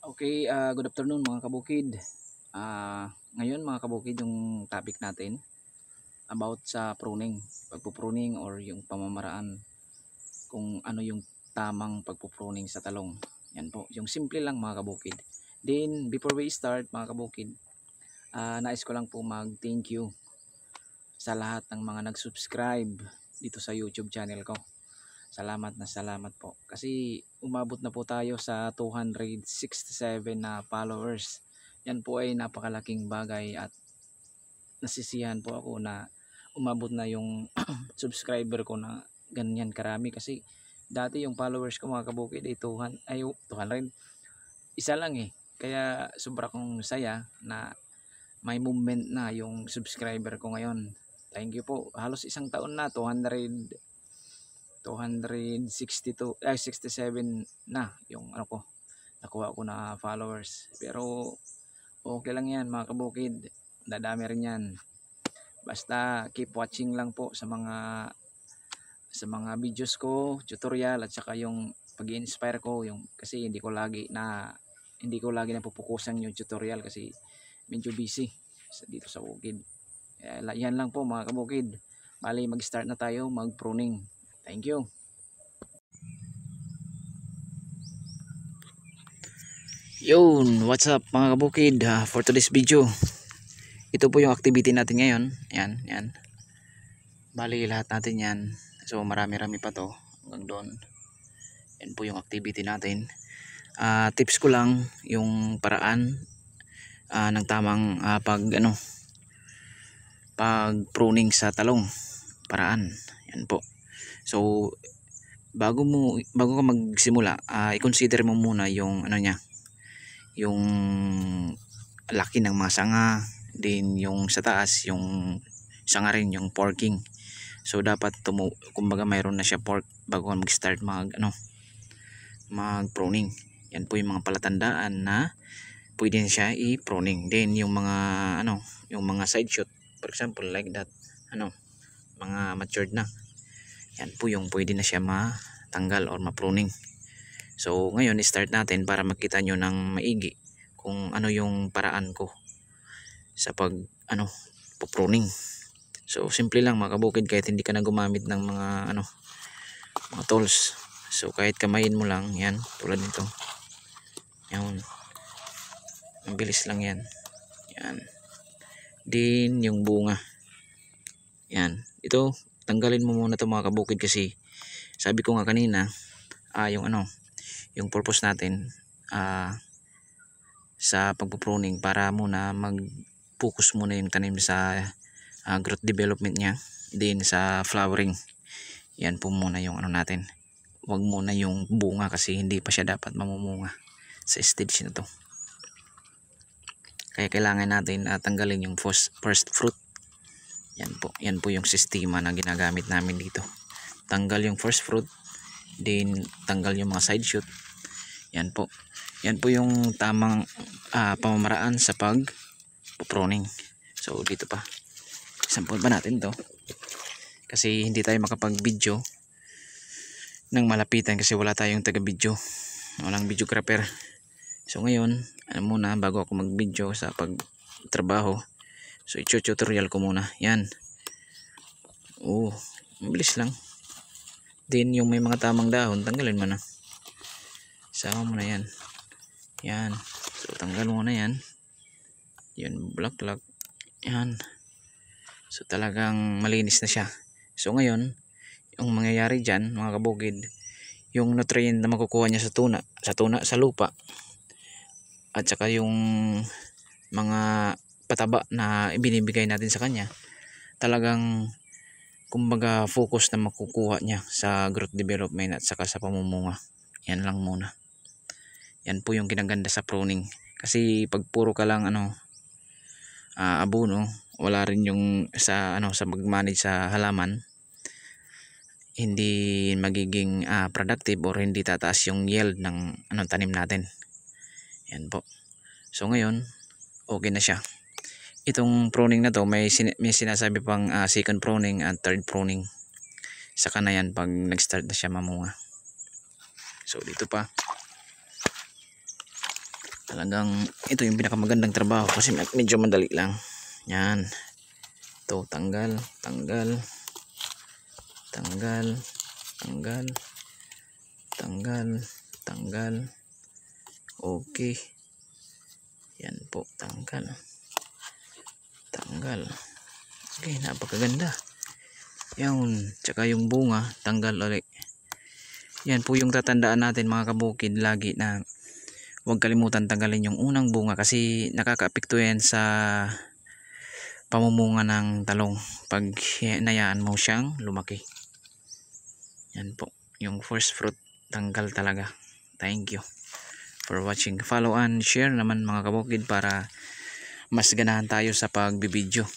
Okay, good afternoon mga kabukid. Ngayon mga kabukid, yung topic natin about sa pruning, pagpupruning or yung pamamaraan kung ano yung tamang pagpupruning sa talong. Yan po, yung simple lang mga kabukid. Then before we start mga kabukid, nais ko lang po mag-thank you sa lahat ng mga nag-subscribe dito sa YouTube channel ko. Salamat na salamat po. Kasi umabot na po tayo sa 267 na followers. Yan po ay napakalaking bagay at nasisiyahan po ako na umabot na yung subscriber ko na ganyan karami. Kasi dati yung followers ko mga kabukid ay 200, isa lang eh. Kaya sobra kong saya na may movement na yung subscriber ko ngayon. Thank you po. Halos isang taon na, 262 67 na yung ano ko, nakuha ko na followers. Pero okay lang yan mga kabukid, dadami rin yan, basta keep watching lang po sa mga videos ko, tutorial, at saka yung pag-inspire ko, yung kasi hindi ko lagi napupukusan yung tutorial kasi medyo busy dito sa bukid. Yan lang po mga kabukid. Bali mag-start na tayo mag-pruning. Thank you. Yun, what's up mga kabukid? For today's video, ito po yung activity natin ngayon. Yan. Bali lahat natin yan. So marami-rami pa to hanggang doon. Yan po yung activity natin. Tips ko lang yung paraan ng tamang pag pruning sa talong. Paraan. Yan po. So bago ka magsimula, i-consider mo muna yung ano niya, yung laki ng mga sanga, din yung sa taas yung sanga rin, yung forking. So dapat kumbaga mayroon na siya fork bago ka mag-start mag pruning. Yan po yung mga palatandaan na pwede na siya i-pruning. Then yung mga yung mga side shoot, for example like that, mga matured na, yan po yung pwede na siya matanggal or ma-pruning. So ngayon start natin para makita nyo ng maigi kung ano yung paraan ko sa pruning. So simple lang mga kabukid, kahit hindi ka na gumamit ng mga mga tools. So kahit kamayin mo lang, yan, tulad nito. Yan. Ang bilis lang yan. Yan. Din yung bunga. Yan. Ito, tanggalin mo muna ito mga kabukid kasi sabi ko nga kanina, yung purpose natin sa pagpupruning para muna mag-focus muna yung tanim sa growth development niya, din sa flowering. Yan po muna yung natin. Huwag muna yung bunga kasi hindi pa siya dapat mamumunga sa stage na to. Kaya kailangan natin tanggalin yung first fruit. Yan po yung sistema na ginagamit namin dito. Tanggal yung first fruit, then tanggal yung mga side shoot. Yan po yung tamang pamamaraan sa pag-pruning. So dito pa, sample pa natin to kasi hindi tayo makapag-video ng malapitan kasi wala tayong taga-video, walang videographer. So ngayon, muna bago ako mag-video sa pagtrabaho, so i-tutorial ko muna. Yan. Mabilis lang. Then yung may mga tamang dahon, tanggalin mo na. Sama mo na yan. Yan. So tanggal mo na yan. Yun, bulaklak. Yan. So talagang malinis na siya. So ngayon, yung mangyayari dyan mga kabukid, yung nutrient na makukuha niya sa lupa, at saka yung mga pataba na ibinibigay natin sa kanya, talagang kumbaga focus na makukuha niya sa growth development at saka sa pamumunga. Yan lang muna. Yan po yung kinaganda sa pruning. Kasi pag puro ka lang abono, wala rin yung sa mag-manage sa halaman, hindi magiging productive or hindi tataas yung yield ng tanim natin. Yan po. So ngayon, okay na siya. Itong pruning na to, may sinasabi pang second pruning at third pruning. Saka na yan pag nag-start na siya mamunga. So dito pa. Talagang ito yung pinakamagandang trabaho kasi medyo madali lang. Yan. Ito, tanggal, tanggal, tanggal, tanggal, tanggal, tanggal. Okay. Yan po, tanggal. Tanggal. Okay, napakaganda. Yan, tsaka yung bunga, tanggal ulit. Yan po yung tatandaan natin mga kabukid lagi na huwag kalimutan tanggalin yung unang bunga kasi nakakaapekto yan sa pamumunga ng talong pag hinayaan mo siyang lumaki. Yan po, yung first fruit tanggal talaga. Thank you for watching. Follow and share naman mga kabukid para mas ganahan tayo sa pagbibideo.